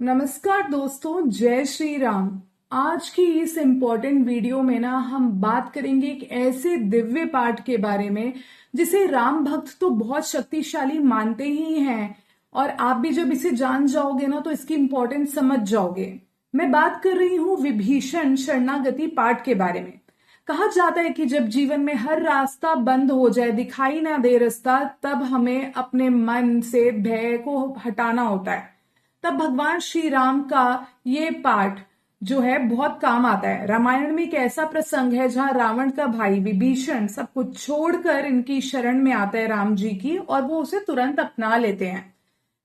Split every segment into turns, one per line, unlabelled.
नमस्कार दोस्तों, जय श्री राम। आज की इस इम्पोर्टेंट वीडियो में ना हम बात करेंगे एक ऐसे दिव्य पाठ के बारे में जिसे राम भक्त तो बहुत शक्तिशाली मानते ही हैं। और आप भी जब इसे जान जाओगे ना तो इसकी इम्पोर्टेंस समझ जाओगे। मैं बात कर रही हूँ विभीषण शरणागति पाठ के बारे में। कहा जाता है कि जब जीवन में हर रास्ता बंद हो जाए, दिखाई ना दे रास्ता, तब हमें अपने मन से भय को हटाना होता है। तब भगवान श्री राम का ये पाठ जो है बहुत काम आता है। रामायण में एक ऐसा प्रसंग है जहां रावण का भाई विभीषण सब कुछ छोड़कर इनकी शरण में आता है राम जी की, और वो उसे तुरंत अपना लेते हैं।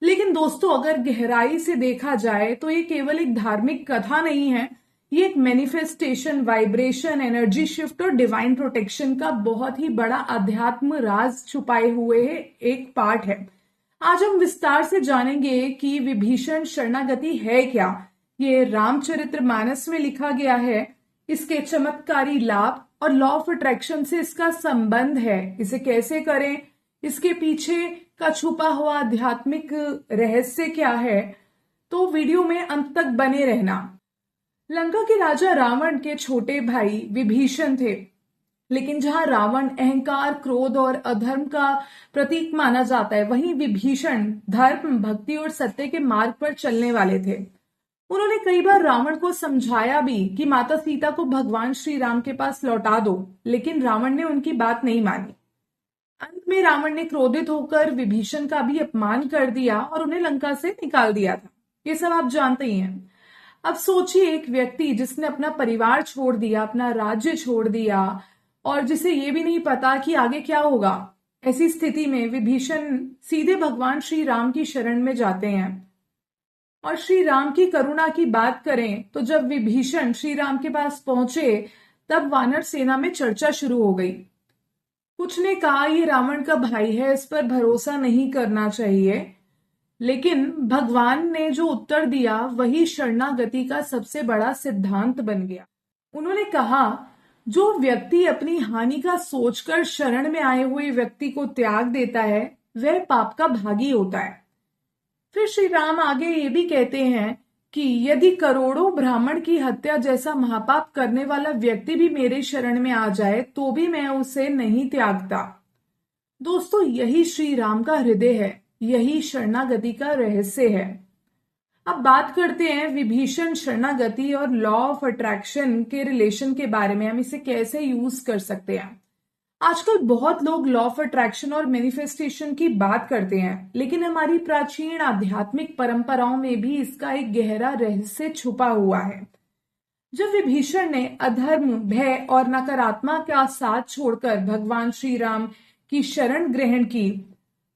लेकिन दोस्तों, अगर गहराई से देखा जाए तो ये केवल एक धार्मिक कथा नहीं है। ये एक मैनिफेस्टेशन, वाइब्रेशन, एनर्जी शिफ्ट और डिवाइन प्रोटेक्शन का बहुत ही बड़ा अध्यात्म राज छुपाए हुए एक पाठ है। आज हम विस्तार से जानेंगे कि विभीषण शरणागति है क्या। ये रामचरितमानस में लिखा गया है। इसके चमत्कारी लाभ और लॉ ऑफ अट्रैक्शन से इसका संबंध है। इसे कैसे करें, इसके पीछे का छुपा हुआ आध्यात्मिक रहस्य क्या है, तो वीडियो में अंत तक बने रहना। लंका के राजा रावण के छोटे भाई विभीषण थे। लेकिन जहां रावण अहंकार, क्रोध और अधर्म का प्रतीक माना जाता है, वहीं विभीषण धर्म, भक्ति और सत्य के मार्ग पर चलने वाले थे। उन्होंने कई बार रावण को समझाया भी कि माता सीता को भगवान श्री राम के पास लौटा दो, लेकिन रावण ने उनकी बात नहीं मानी। अंत में रावण ने क्रोधित होकर विभीषण का भी अपमान कर दिया और उन्हें लंका से निकाल दिया था। ये सब आप जानते ही हैं। अब सोचिए, एक व्यक्ति जिसने अपना परिवार छोड़ दिया, अपना राज्य छोड़ दिया, और जिसे ये भी नहीं पता कि आगे क्या होगा। ऐसी स्थिति में विभीषण सीधे भगवान श्री राम की शरण में जाते हैं। और श्री राम की करुणा की बात करें तो जब विभीषण श्री राम के पास पहुंचे, तब वानर सेना में चर्चा शुरू हो गई। कुछ ने कहा ये रावण का भाई है, इस पर भरोसा नहीं करना चाहिए। लेकिन भगवान ने जो उत्तर दिया वही शरणागति का सबसे बड़ा सिद्धांत बन गया। उन्होंने कहा, जो व्यक्ति अपनी हानि का सोचकर शरण में आए हुए व्यक्ति को त्याग देता है, वह पाप का भागी होता है। फिर श्री राम आगे ये भी कहते हैं कि यदि करोड़ों ब्राह्मण की हत्या जैसा महापाप करने वाला व्यक्ति भी मेरे शरण में आ जाए तो भी मैं उसे नहीं त्यागता। दोस्तों, यही श्री राम का हृदय है, यही शरणागति का रहस्य है। अब बात करते हैं विभीषण शरणागति और लॉ ऑफ अट्रैक्शन के रिलेशन के बारे में। हम इसे कैसे यूज कर सकते हैं। आजकल बहुत लोग लॉ ऑफ अट्रैक्शन और मैनिफेस्टेशन की बात करते हैं, लेकिन हमारी प्राचीन आध्यात्मिक परंपराओं में भी इसका एक गहरा रहस्य छुपा हुआ है। जब विभीषण ने अधर्म, भय और नकारात्मक का साथ छोड़कर भगवान श्री राम की शरण ग्रहण की,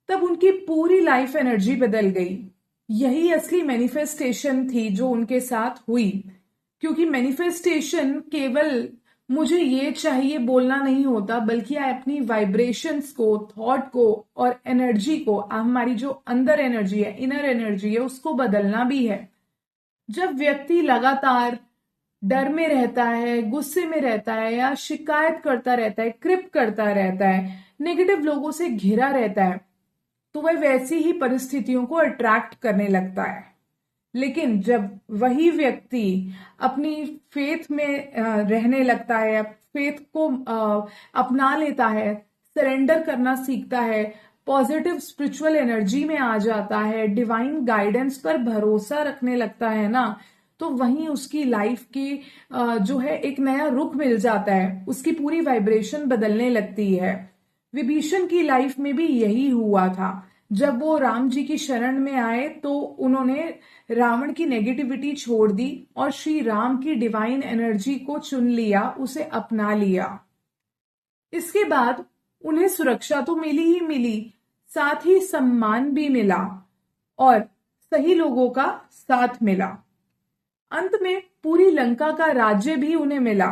तब उनकी पूरी लाइफ एनर्जी बदल गई। यही असली मैनिफेस्टेशन थी जो उनके साथ हुई। क्योंकि मैनिफेस्टेशन केवल मुझे ये चाहिए बोलना नहीं होता, बल्कि अपनी वाइब्रेशंस को, थॉट को और एनर्जी को, हमारी जो अंदर एनर्जी है, इनर एनर्जी है, उसको बदलना भी है। जब व्यक्ति लगातार डर में रहता है, गुस्से में रहता है, या शिकायत करता रहता है, कृप करता रहता है, नेगेटिव लोगों से घिरा रहता है, तो वह वैसी ही परिस्थितियों को अट्रैक्ट करने लगता है। लेकिन जब वही व्यक्ति अपनी फेथ में रहने लगता है, फेथ को अपना लेता है, सरेंडर करना सीखता है, पॉजिटिव स्पिरिचुअल एनर्जी में आ जाता है, डिवाइन गाइडेंस पर भरोसा रखने लगता है ना, तो वहीं उसकी लाइफ की जो है एक नया रुख मिल जाता है। उसकी पूरी वाइब्रेशन बदलने लगती है। विभीषण की लाइफ में भी यही हुआ था। जब वो राम जी की शरण में आए तो उन्होंने रावण की नेगेटिविटी छोड़ दी और श्री राम की डिवाइन एनर्जी को चुन लिया, उसे अपना लिया। इसके बाद उन्हें सुरक्षा तो मिली ही मिली, साथ ही सम्मान भी मिला और सही लोगों का साथ मिला। अंत में पूरी लंका का राज्य भी उन्हें मिला।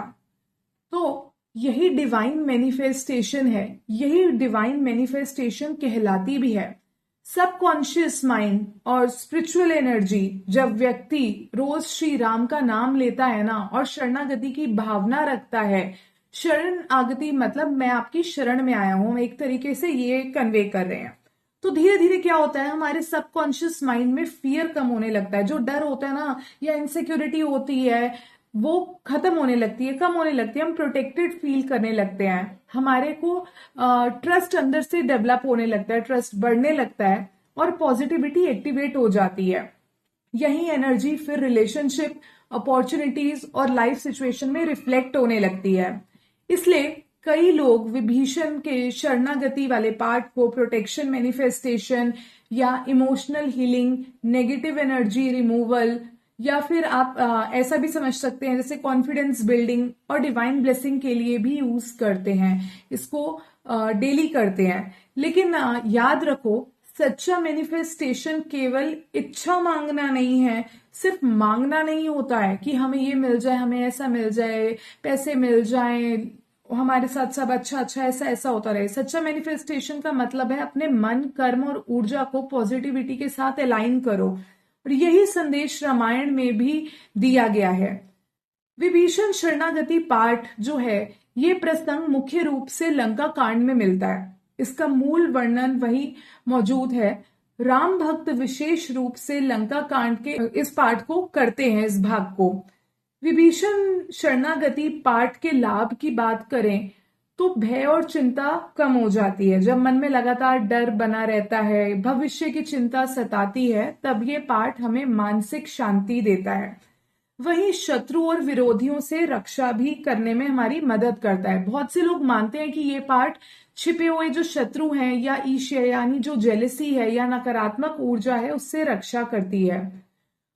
तो यही डिवाइन मैनिफेस्टेशन है, यही डिवाइन मैनिफेस्टेशन कहलाती भी है। सबकॉन्शियस माइंड और स्पिरिचुअल एनर्जी, जब व्यक्ति रोज श्री राम का नाम लेता है ना और शरणागति की भावना रखता है, शरण आगति मतलब मैं आपकी शरण में आया हूं, एक तरीके से ये कन्वे कर रहे हैं, तो धीरे धीरे क्या होता है, हमारे सबकॉन्शियस माइंड में फियर कम होने लगता है। जो डर होता है ना या इनसिक्योरिटी होती है वो खत्म होने लगती है, कम होने लगती है। हम प्रोटेक्टेड फील करने लगते हैं, हमारे को ट्रस्ट अंदर से डेवलप होने लगता है, ट्रस्ट बढ़ने लगता है और पॉजिटिविटी एक्टिवेट हो जाती है। यही एनर्जी फिर रिलेशनशिप, अपॉर्चुनिटीज और लाइफ सिचुएशन में रिफ्लेक्ट होने लगती है। इसलिए कई लोग विभीषण के शरणागति वाले पार्ट को प्रोटेक्शन, मैनिफेस्टेशन या emotional healing, negative energy removal, या फिर आप ऐसा भी समझ सकते हैं जैसे कॉन्फिडेंस बिल्डिंग और डिवाइन ब्लेसिंग के लिए भी यूज करते हैं, इसको डेली करते हैं। लेकिन याद रखो, सच्चा मैनिफेस्टेशन केवल इच्छा मांगना नहीं है, सिर्फ मांगना नहीं होता है कि हमें ये मिल जाए, हमें ऐसा मिल जाए, पैसे मिल जाए, हमारे साथ सब अच्छा अच्छा ऐसा ऐसा होता रहे। सच्चा मैनिफेस्टेशन का मतलब है अपने मन, कर्म और ऊर्जा को पॉजिटिविटी के साथ अलाइन करो, और यही संदेश रामायण में भी दिया गया है। विभीषण शरणागति पाठ जो है, ये प्रसंग मुख्य रूप से लंका कांड में मिलता है। इसका मूल वर्णन वही मौजूद है। राम भक्त विशेष रूप से लंका कांड के इस पाठ को करते हैं, इस भाग को। विभीषण शरणागति पाठ के लाभ की बात करें तो भय और चिंता कम हो जाती है। जब मन में लगातार डर बना रहता है, भविष्य की चिंता सताती है, तब ये पाठ हमें मानसिक शांति देता है। वहीं शत्रु और विरोधियों से रक्षा भी करने में हमारी मदद करता है। बहुत से लोग मानते हैं कि ये पाठ छिपे हुए जो शत्रु हैं या ईर्ष्या यानी जो जेलसी है या नकारात्मक ऊर्जा है, उससे रक्षा करती है।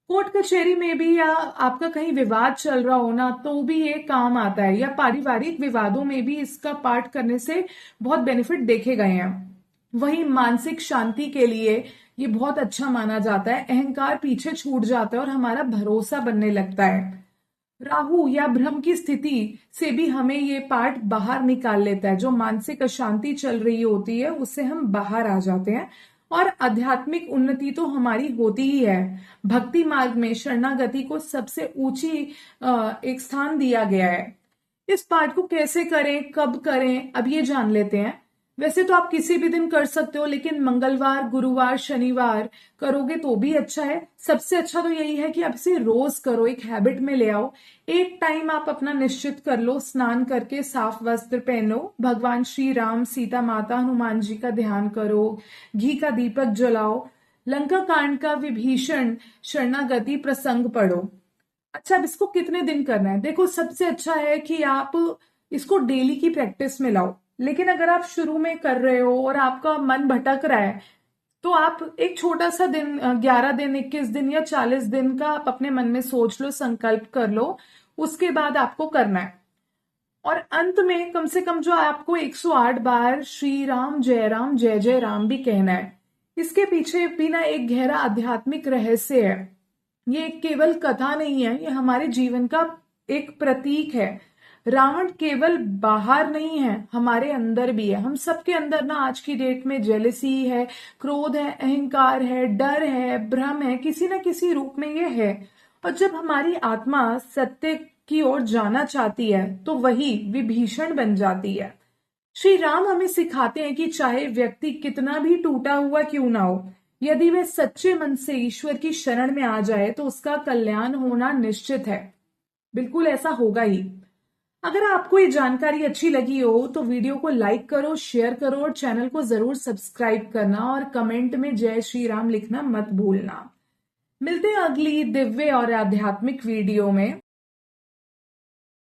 कोर्ट कचहरी में भी या आपका कहीं विवाद चल रहा हो ना, तो भी ये काम आता है, या पारिवारिक विवादों में भी इसका पाठ करने से बहुत बेनिफिट देखे गए हैं। वहीं मानसिक शांति के लिए ये बहुत अच्छा माना जाता है। अहंकार पीछे छूट जाता है और हमारा भरोसा बनने लगता है। राहु या भ्रम की स्थिति से भी हमें ये पाठ बाहर निकाल लेता है। जो मानसिक अशांति चल रही होती है उससे हम बाहर आ जाते हैं, और आध्यात्मिक उन्नति तो हमारी होती ही है। भक्ति मार्ग में शरणागति को सबसे ऊंची एक स्थान दिया गया है। इस पाठ को कैसे करें, कब करें, अब ये जान लेते हैं। वैसे तो आप किसी भी दिन कर सकते हो, लेकिन मंगलवार, गुरुवार, शनिवार करोगे तो भी अच्छा है। सबसे अच्छा तो यही है कि आप इसे रोज करो, एक हैबिट में ले आओ। एक टाइम आप अपना निश्चित कर लो, स्नान करके साफ वस्त्र पहनो, भगवान श्री राम, सीता माता, हनुमान जी का ध्यान करो, घी का दीपक जलाओ, लंका कांड का विभीषण शरणागति प्रसंग पढ़ो। अच्छा, अब इसको कितने दिन करना है? देखो, सबसे अच्छा है कि आप इसको डेली की प्रैक्टिस में लाओ। लेकिन अगर आप शुरू में कर रहे हो और आपका मन भटक रहा है, तो आप एक छोटा सा दिन, 11 दिन, 21 दिन या 40 दिन का आप अपने मन में सोच लो, संकल्प कर लो, उसके बाद आपको करना है। और अंत में कम से कम जो आपको 108 बार श्री राम, जय जय राम भी कहना है। इसके पीछे भी ना एक गहरा आध्यात्मिक रहस्य है। ये केवल कथा नहीं है, ये हमारे जीवन का एक प्रतीक है। रावण केवल बाहर नहीं है, हमारे अंदर भी है। हम सबके अंदर ना आज की डेट में जेलसी है, क्रोध है, अहंकार है, डर है, भ्रम है, किसी ना किसी रूप में ये है। और जब हमारी आत्मा सत्य की ओर जाना चाहती है तो वही विभीषण बन जाती है। श्री राम हमें सिखाते हैं कि चाहे व्यक्ति कितना भी टूटा हुआ क्यों ना हो, यदि वह सच्चे मन से ईश्वर की शरण में आ जाए तो उसका कल्याण होना निश्चित है। बिल्कुल ऐसा होगा ही। अगर आपको ये जानकारी अच्छी लगी हो तो वीडियो को लाइक करो, शेयर करो और चैनल को जरूर सब्सक्राइब करना, और कमेंट में जय श्री राम लिखना मत भूलना। मिलते हैं अगली दिव्य और आध्यात्मिक वीडियो में।